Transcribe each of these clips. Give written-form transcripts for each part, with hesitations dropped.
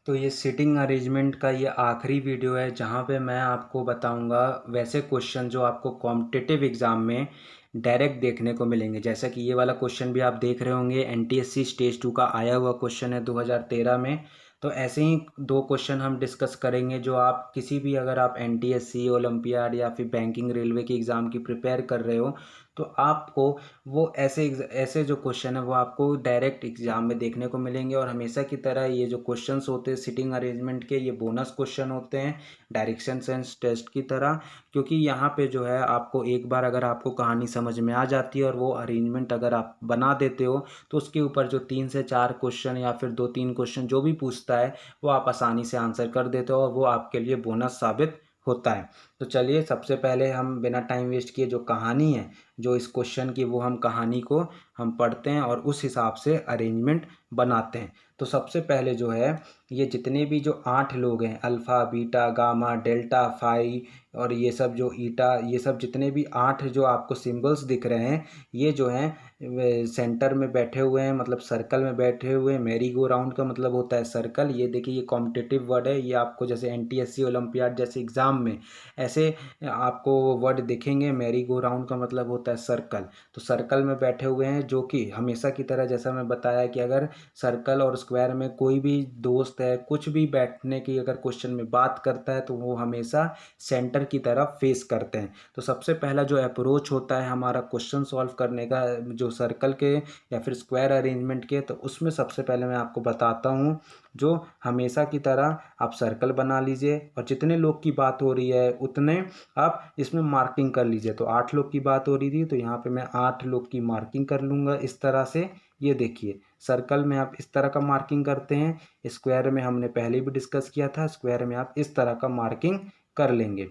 तो ये seating arrangement का ये आखिरी वीडियो है जहाँ पे मैं आपको बताऊंगा वैसे क्वेश्चन जो आपको कॉम्पिटिटिव एग्ज़ाम में डायरेक्ट देखने को मिलेंगे। जैसा कि ये वाला क्वेश्चन भी आप देख रहे होंगे, एनटीएससी स्टेज 2 का आया हुआ क्वेश्चन है 2013 में। तो ऐसे ही दो क्वेश्चन हम डिस्कस करेंगे जो आप किसी भी, अगर आप एनटीएससी, ओलंपियाड या फिर बैंकिंग, रेलवे के एग्ज़ाम की प्रिपेयर कर रहे हो तो आपको वो ऐसे ऐसे जो क्वेश्चन है वो आपको डायरेक्ट एग्जाम में देखने को मिलेंगे। और हमेशा की तरह ये जो क्वेश्चंस होते हैं सिटिंग अरेंजमेंट के, ये बोनस क्वेश्चन होते हैं डायरेक्शन सेंस टेस्ट की तरह। क्योंकि यहाँ पे जो है आपको एक बार अगर आपको कहानी समझ में आ जाती है और वो अरेंजमेंट अगर आप बना देते हो तो उसके ऊपर जो 3 से 4 क्वेश्चन या फिर 2-3 क्वेश्चन जो भी पूछता है वो आप आसानी से आंसर कर देते हो और वो आपके लिए बोनस साबित होता है। तो चलिए सबसे पहले हम बिना टाइम वेस्ट किए जो कहानी है जो इस क्वेश्चन की, वो हम कहानी को हम पढ़ते हैं और उस हिसाब से अरेंजमेंट बनाते हैं। तो सबसे पहले जो है ये जितने भी जो 8 लोग हैं, alpha, beta, gamma, delta, phi और ये सब जो ईटा, ये सब जितने भी 8 जो आपको सिंबल्स दिख रहे हैं, ये जो हैं सेंटर में बैठे हुए हैं, मतलब सर्कल में बैठे हुए हैं। मैरी गो राउंड का मतलब होता है सर्कल। ये देखिए ये कॉम्पिटिटिव वर्ड है, ये आपको जैसे एनटीएससी, ओलंपियाड जैसे एग्ज़ाम में ऐसे आपको वर्ड दिखेंगे। मैरी गो राउंड का मतलब होता है सर्कल। तो सर्कल में बैठे हुए हैं जो कि हमेशा की तरह जैसा मैं बताया कि अगर सर्कल और स्क्वायर में कोई भी दोस्त है, कुछ भी बैठने की अगर क्वेश्चन में बात करता है तो वो हमेशा सेंटर की तरफ फेस करते हैं। तो सबसे पहला जो अप्रोच होता है हमारा क्वेश्चन सॉल्व करने का, जो सर्कल के या फिर स्क्वायर अरेंजमेंट के, तो उसमें सबसे पहले मैं आपको बताता हूँ जो हमेशा की तरह आप सर्कल बना लीजिए और जितने लोग की बात हो रही है उतने आप इसमें मार्किंग कर लीजिए। तो 8 लोग की बात हो रही थी तो यहाँ पे मैं 8 लोग की मार्किंग कर लूँगा इस तरह से। ये देखिए सर्कल में आप इस तरह का मार्किंग करते हैं, स्क्वायर में हमने पहले भी डिस्कस किया था, स्क्वायर में आप इस तरह का मार्किंग कर लेंगे।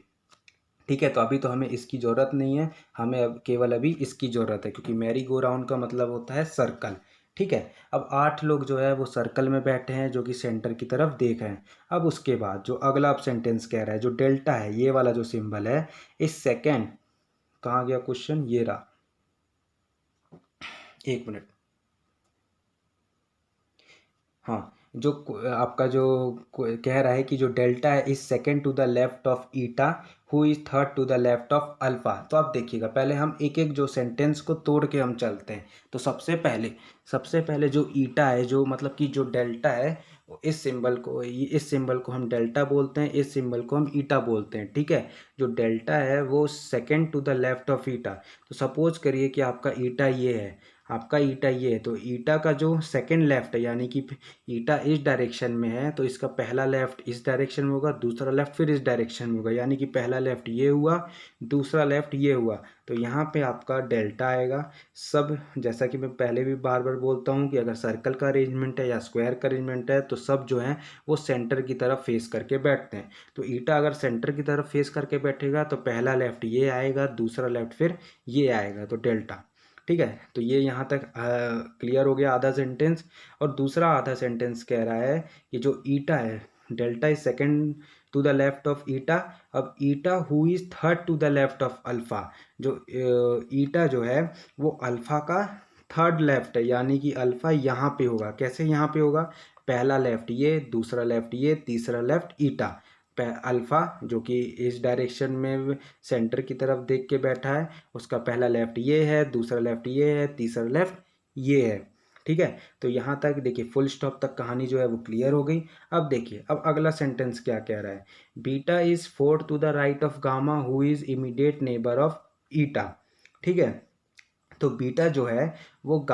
ठीक है, तो अभी तो हमें इसकी ज़रूरत नहीं है, हमें अब केवल अभी इसकी ज़रूरत है क्योंकि मैरी गो राउंड का मतलब होता है सर्कल। ठीक है, अब 8 लोग जो है वो सर्कल में बैठे हैं जो कि सेंटर की तरफ देख रहे हैं। अब उसके बाद जो अगला अब सेंटेंस कह रहा है, जो डेल्टा है, ये वाला जो सिंबल है, इस सेकेंड, कहाँ गया क्वेश्चन, ये रहा, एक मिनट। हाँ, जो आपका जो कह रहा है कि जो डेल्टा है is second to the left of eta who is third to the left of alpha. तो आप देखिएगा पहले हम एक एक जो सेंटेंस को तोड़ के हम चलते हैं। तो सबसे पहले जो ईटा है, जो मतलब कि जो डेल्टा है, इस सिंबल को हम डेल्टा बोलते हैं, इस सिंबल को हम ईटा बोलते हैं। ठीक है, जो डेल्टा है वो second to the left of eta. तो सपोज करिए कि आपका ईटा ये है, आपका ईटा ये है, तो ईटा का जो सेकेंड लेफ्ट है, यानी कि ईटा इस डायरेक्शन में है तो इसका पहला लेफ्ट इस डायरेक्शन में होगा, दूसरा लेफ्ट फिर इस डायरेक्शन में होगा, यानी कि पहला लेफ्ट ये हुआ, दूसरा लेफ्ट ये हुआ। तो यहाँ पे आपका डेल्टा आएगा। सब जैसा कि मैं पहले भी बार बार बोलता हूँ कि अगर सर्कल का अरेंजमेंट है या स्क्वायर का अरेंजमेंट है तो सब जो है वो सेंटर की तरफ फेस करके बैठते हैं। तो ईटा अगर सेंटर की तरफ फेस करके बैठेगा तो पहला लेफ्ट ये आएगा, दूसरा लेफ्ट फिर ये आएगा, तो डेल्टा। ठीक है, तो ये यहाँ तक क्लियर हो गया आधा सेंटेंस। और दूसरा आधा सेंटेंस कह रहा है कि जो ईटा है, delta is second to the left of eta. अब eta who is third to the left of alpha. जो ईटा जो है वो अल्फा का थर्ड लेफ्ट है, यानी कि अल्फा यहाँ पे होगा। कैसे यहाँ पे होगा, पहला लेफ्ट ये, दूसरा लेफ्ट ये, तीसरा लेफ्ट ईटा। अल्फा जो कि इस डायरेक्शन में सेंटर की तरफ देख के बैठा है, उसका पहला लेफ्ट ये है, दूसरा लेफ्ट ये है, तीसरा लेफ्ट ये है। ठीक है, तो यहाँ तक देखिए फुल स्टॉप तक कहानी जो है वो क्लियर हो गई। अब देखिए अब अगला सेंटेंस क्या कह रहा है, beta is fourth to the right of gamma who is immediate neighbour of eta. ठीक है, तो बीटा जो है वो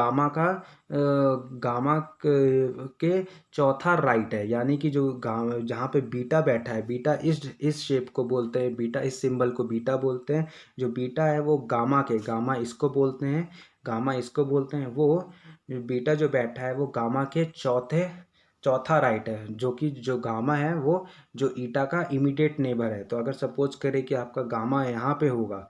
के चौथा राइट है, यानी कि जो गामा जहाँ पे बीटा बैठा है, बीटा इस शेप को बोलते हैं, बीटा इस सिंबल को बीटा बोलते हैं। जो बीटा है वो गामा इसको बोलते हैं, वो बीटा जो बैठा है वो गामा के चौथा राइट है, जो कि जो गामा है वो जो ईटा का इमीडिएट नेबर है। तो अगर सपोज करें कि आपका गामा यहाँ पे होगा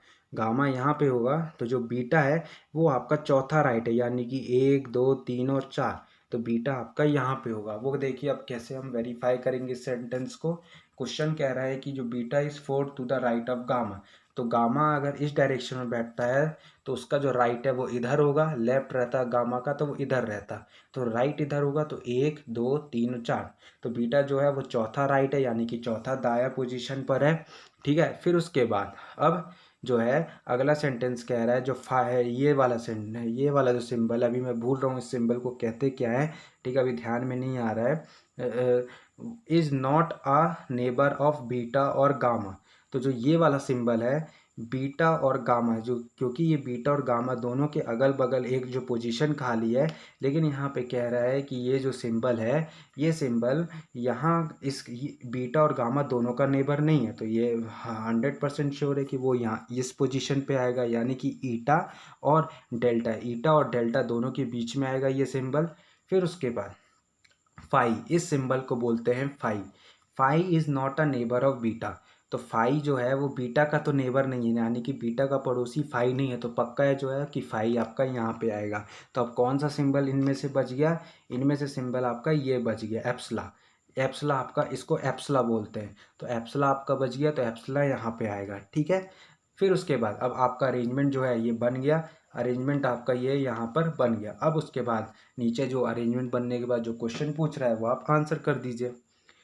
तो जो बीटा है वो आपका चौथा राइट है, यानी कि 1 2 3 और 4। तो बीटा आपका यहाँ पे होगा। वो देखिए अब कैसे हम वेरीफाई करेंगे इस सेंटेंस को। क्वेश्चन कह रहा है कि जो beta is 4 to the right of gamma, तो गामा अगर इस डायरेक्शन में बैठता है तो उसका जो राइट है वो इधर होगा, लेफ्ट रहता गामा का तो वो इधर रहता। तो राइट इधर होगा तो 1 2 3 4, तो बीटा जो है वो चौथा राइट है, यानी कि चौथा दाया पोजीशन पर है। ठीक है, फिर उसके बाद अब जो है अगला सेंटेंस कह रहा है जो है ये वाला सेंटेंस, ये वाला जो सिंबल, अभी मैं भूल रहा हूँ इस सिंबल को कहते क्या है। ठीक है, अभी ध्यान में नहीं आ रहा है। Is not a neighbour of beta और गामा, तो जो ये वाला सिंबल है बीटा और गामा, जो क्योंकि ये बीटा और गामा दोनों के अगल बगल एक जो पोजीशन खाली है, लेकिन यहाँ पे कह रहा है कि ये जो सिंबल है ये सिंबल यहाँ इस बीटा और गामा दोनों का नेबर नहीं है। तो ये 100% श्योर है कि वो यहाँ इस पोजीशन पे आएगा, यानी कि ईटा और डेल्टा दोनों के बीच में आएगा ये सिंबल। फिर उसके बाद फाई, इस सिंबल को बोलते हैं phi. Phi is not a neighbour of beta, तो फाई जो है वो बीटा का तो नेबर नहीं है, यानी कि बीटा का पड़ोसी फाई नहीं है, तो पक्का है जो है कि फाई आपका यहाँ पे आएगा। तो अब कौन सा सिंबल इनमें से बच गया, इनमें से सिंबल आपका ये बच गया एप्सला। एप्सला आपका, इसको एप्सला बोलते हैं, तो एप्सला आपका बच गया, तो एप्सला यहाँ पे आएगा। ठीक है, फिर उसके बाद अब आपका अरेंजमेंट जो है ये बन गया, अरेंजमेंट आपका ये यहाँ पर बन गया। अब उसके बाद नीचे जो अरेंजमेंट बनने के बाद जो क्वेश्चन पूछ रहा है वो आप आंसर कर दीजिए।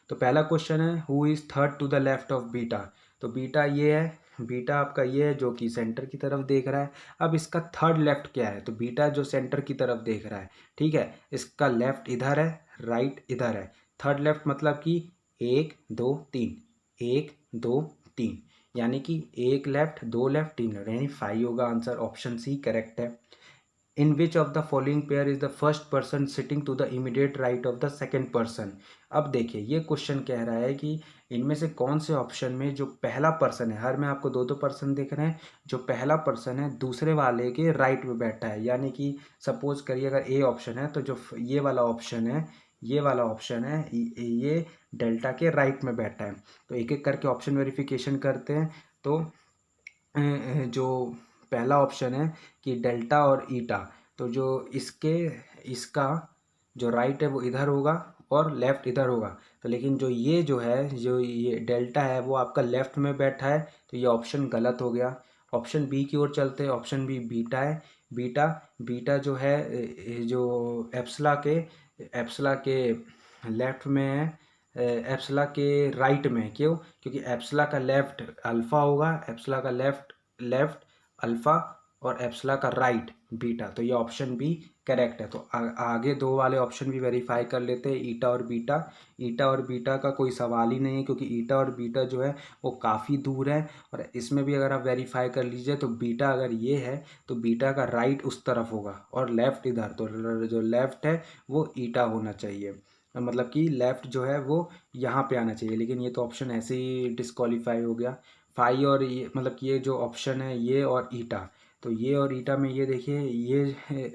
तो पहला क्वेश्चन है who is third to the left of beta, तो बीटा ये है, बीटा आपका ये है जो कि सेंटर की तरफ देख रहा है। अब इसका थर्ड लेफ्ट क्या है, तो बीटा जो सेंटर की तरफ देख रहा है, ठीक है, इसका लेफ्ट इधर है, राइट इधर है। थर्ड लेफ्ट मतलब कि 1 2 3, 1 2 3, यानी कि एक लेफ्ट दो लेफ्ट तीन लेफ्ट, यानी 5 होगा आंसर। ऑप्शन सी करेक्ट है। In which of the following pair is the first person sitting to the immediate right of the second person. अब देखिए ये क्वेश्चन कह रहा है कि इनमें से कौन से ऑप्शन में जो पहला पर्सन है, हर में आपको दो दो पर्सन दिख रहे हैं, जो पहला पर्सन है दूसरे वाले के राइट में बैठा है, यानी कि सपोज करिए अगर ए ऑप्शन है तो जो ये वाला ऑप्शन है, ये वाला ऑप्शन है ये डेल्टा के राइट में बैठा है। तो एक एक करके ऑप्शन वेरिफिकेशन करते हैं। तो जो पहला ऑप्शन है कि डेल्टा और ईटा, तो जो इसका जो राइट है वो इधर होगा और लेफ़्ट इधर होगा। तो लेकिन जो है जो ये डेल्टा है वो आपका लेफ़्ट में बैठा है, तो ये ऑप्शन गलत हो गया। ऑप्शन बी की ओर चलते हैं। ऑप्शन बी बीटा है। बीटा बीटा जो है जो एप्सला के लेफ़्ट में है, एप्सला के राइट में है। क्यों? क्योंकि एप्सला का लेफ़्ट अल्फ़ा होगा, एप्सला का लेफ़्ट लेफ़्ट अल्फ़ा और एप्सला का राइट बीटा, तो ये ऑप्शन बी करेक्ट है। तो आगे दो वाले ऑप्शन भी वेरीफाई कर लेते हैं, ईटा और बीटा। ईटा और बीटा का कोई सवाल ही नहीं है, क्योंकि ईटा और बीटा जो है वो काफ़ी दूर है। और इसमें भी अगर आप वेरीफाई कर लीजिए तो बीटा अगर ये है तो बीटा का राइट उस तरफ होगा और लेफ़्ट इधर, तो जो लेफ़्ट है वो ईटा होना चाहिए, मतलब कि लेफ़्ट जो है वो यहाँ पे आना चाहिए। लेकिन ये तो ऑप्शन ऐसे ही डिस्क्वालीफाई हो गया। फाई और ये मतलब कि ये जो ऑप्शन है ये और ईटा, तो ये और ईटा में ये देखिए ये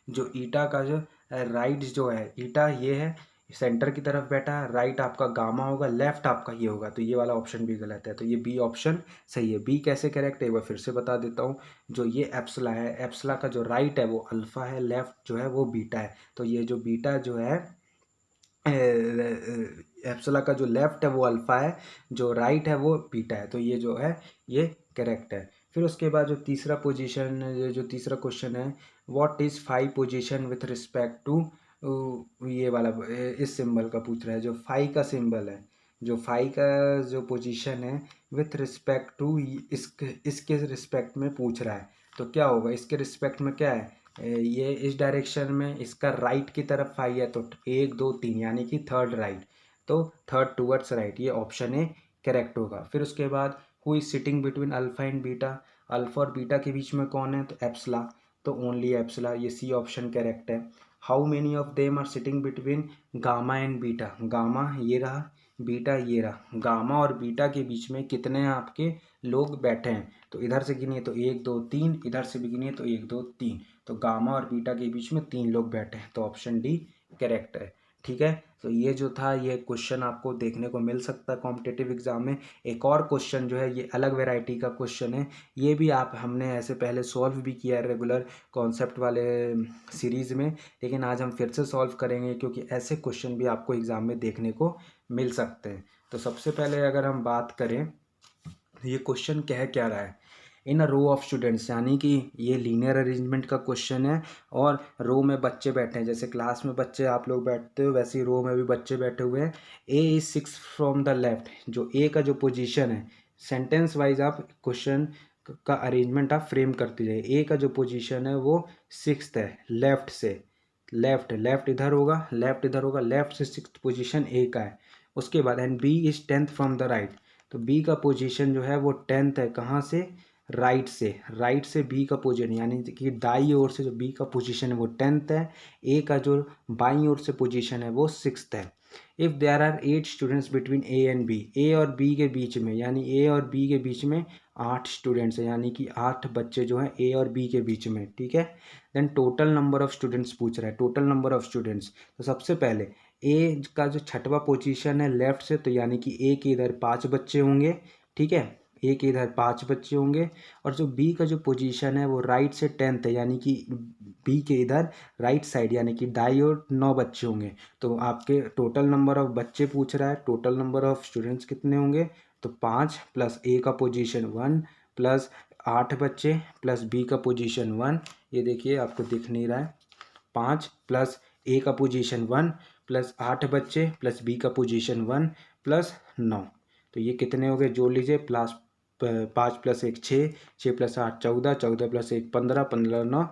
जो ईटा का जो राइट जो है, ईटा ये है सेंटर की तरफ बैठा है, राइट आपका गामा होगा, लेफ्ट आपका ये होगा, तो ये वाला ऑप्शन भी गलत है। तो ये बी ऑप्शन सही है। बी कैसे करेक्ट है एक बार फिर से बता देता हूँ। जो ये एप्सला है, एप्सला का जो राइट है वो अल्फ़ा है, लेफ्ट जो है वो बीटा है। तो ये जो बीटा जो है एप्सला का जो लेफ्ट है वो अल्फ़ा है, जो राइट है वो बीटा है, तो ये जो है ये करेक्ट है। फिर उसके बाद जो तीसरा पोजीशन, जो तीसरा क्वेश्चन है, what is phi position with respect to, ये वाला इस सिंबल का पूछ रहा है। जो फाई का सिंबल है, जो फाई का जो पोजीशन है विथ रिस्पेक्ट टू, इसके रिस्पेक्ट में पूछ रहा है, तो क्या होगा इसके रिस्पेक्ट में क्या है, ये इस डायरेक्शन में इसका राइट की तरफ फाई है, तो 1 2 3 यानी कि थर्ड राइट, तो थर्ड टूवर्ड्स राइट, ये ऑप्शन ए करेक्ट होगा। फिर उसके बाद who is sitting between alpha and beta, alpha और बीटा के बीच में कौन है, तो एप्सला, तो ओनली एप्सला, ये सी ऑप्शन करेक्ट है। How many of them are sitting between gamma and beta, gamma ये रहा, बीटा ये रहा, गामा और बीटा के बीच में कितने आपके लोग बैठे हैं, तो इधर से गिनिए तो 1 2 3, इधर से भी गिनिए तो 1 2 3, तो गामा और बीटा के बीच में 3 लोग बैठे हैं, तो ऑप्शन डी करेक्ट है। ठीक है, तो ये जो था ये क्वेश्चन आपको देखने को मिल सकता है कॉम्पिटिटिव एग्जाम में। एक और क्वेश्चन जो है ये अलग वैरायटी का क्वेश्चन है, ये भी आप हमने ऐसे पहले सॉल्व भी किया है रेगुलर कॉन्सेप्ट वाले सीरीज़ में, लेकिन आज हम फिर से सॉल्व करेंगे क्योंकि ऐसे क्वेश्चन भी आपको एग्ज़ाम में देखने को मिल सकते हैं। तो सबसे पहले अगर हम बात करें तो ये क्वेश्चन कह क्या रहा है, इन अ रो ऑफ स्टूडेंट्स, यानी कि ये लीनियर अरेंजमेंट का क्वेश्चन है और रो में बच्चे बैठे हैं, जैसे क्लास में बच्चे आप लोग बैठते हो वैसे ही रो में भी बच्चे बैठे हुए हैं। ए इज 6 फ्रॉम द लेफ्ट, जो ए का जो पोजीशन है, सेंटेंस वाइज आप क्वेश्चन का अरेंजमेंट आप फ्रेम करते जाइए। ए का जो पोजीशन है वो 6th है लेफ्ट से, लेफ्ट लेफ्ट इधर होगा, लेफ्ट इधर होगा, लेफ्ट से 6th पोजीशन ए का है। उसके बाद and B is 10th from the right, तो बी का पोजीशन जो है वो 10th है, कहाँ से, राइट से, राइट से बी का पोजीशन, यानी कि दाई ओर से जो बी का पोजीशन है वो 10th है, ए का जो बाई ओर से पोजीशन है वो 6th है। If there are 8 students between A and B, A और बी के बीच में, यानी ए और बी के बीच में 8 स्टूडेंट्स हैं, यानी कि 8 बच्चे जो हैं ए और बी के बीच में, ठीक है। Then total number of students पूछ रहा है, टोटल नंबर ऑफ स्टूडेंट्स। तो सबसे पहले ए का जो छठवां पोजीशन है लेफ्ट से, तो यानी कि ए के इधर 5 बच्चे होंगे, ठीक है, ए के इधर 5 बच्चे होंगे। और जो बी का जो पोजीशन है वो राइट से 10th है, यानी कि बी के इधर राइट साइड, यानी कि दाई और 9 बच्चे होंगे। तो आपके टोटल नंबर ऑफ बच्चे पूछ रहा है, टोटल नंबर ऑफ स्टूडेंट्स कितने होंगे, तो 5 प्लस ए का पोजीशन 1 प्लस 8 बच्चे प्लस बी का पोजीशन 1, ये देखिए आपको दिख नहीं रहा है, 5 प्लस ए का पोजीशन 1 प्लस 8 बच्चे प्लस बी का पोजीशन 1 प्लस 9, तो ये कितने हो गए, जोड़ लीजिए, प्लस 5 प्लस 1 6, 6 प्लस 8 14, 14 प्लस 1 15, 15 9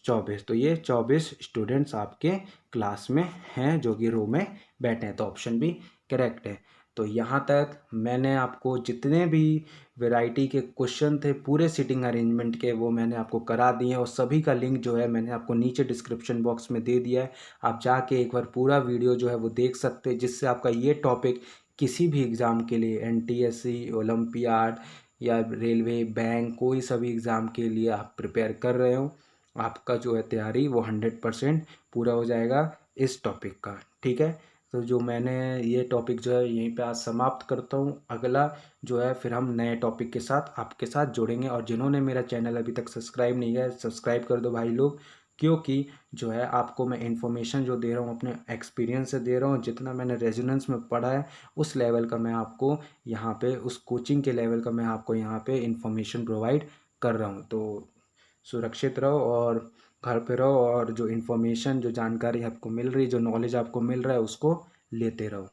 24, तो ये 24 स्टूडेंट्स आपके क्लास में हैं जो कि रो में बैठे हैं, तो ऑप्शन भी करेक्ट है। तो यहाँ तक मैंने आपको जितने भी वैरायटी के क्वेश्चन थे पूरे सीटिंग अरेंजमेंट के वो मैंने आपको करा दिए हैं, और सभी का लिंक जो है मैंने आपको नीचे डिस्क्रिप्शन बॉक्स में दे दिया है। आप जाके एक बार पूरा वीडियो जो है वो देख सकते हैं, जिससे आपका ये टॉपिक किसी भी एग्ज़ाम के लिए, एनटीएससी, ओलंपियाड या रेलवे, बैंक, कोई सा भी एग्ज़ाम के लिए आप प्रिपेयर कर रहे हो, आपका जो है तैयारी वो 100% पूरा हो जाएगा इस टॉपिक का, ठीक है। तो जो मैंने ये टॉपिक जो है यहीं पे आज समाप्त करता हूँ, अगला जो है फिर हम नए टॉपिक के साथ आपके साथ जुड़ेंगे। और जिन्होंने मेरा चैनल अभी तक सब्सक्राइब नहीं किया है, सब्सक्राइब कर दो भाई लोग, क्योंकि जो है आपको मैं इन्फॉर्मेशन जो दे रहा हूँ अपने एक्सपीरियंस से दे रहा हूँ, जितना मैंने रेजोनेंस में पढ़ा है उस लेवल का मैं आपको यहाँ पे, उस कोचिंग के लेवल का मैं आपको यहाँ पे इन्फॉर्मेशन प्रोवाइड कर रहा हूँ। तो सुरक्षित रहो और घर पे रहो, और जो इन्फॉर्मेशन, जो जानकारी आपको मिल रही, जो नॉलेज आपको मिल रहा है उसको लेते रहो।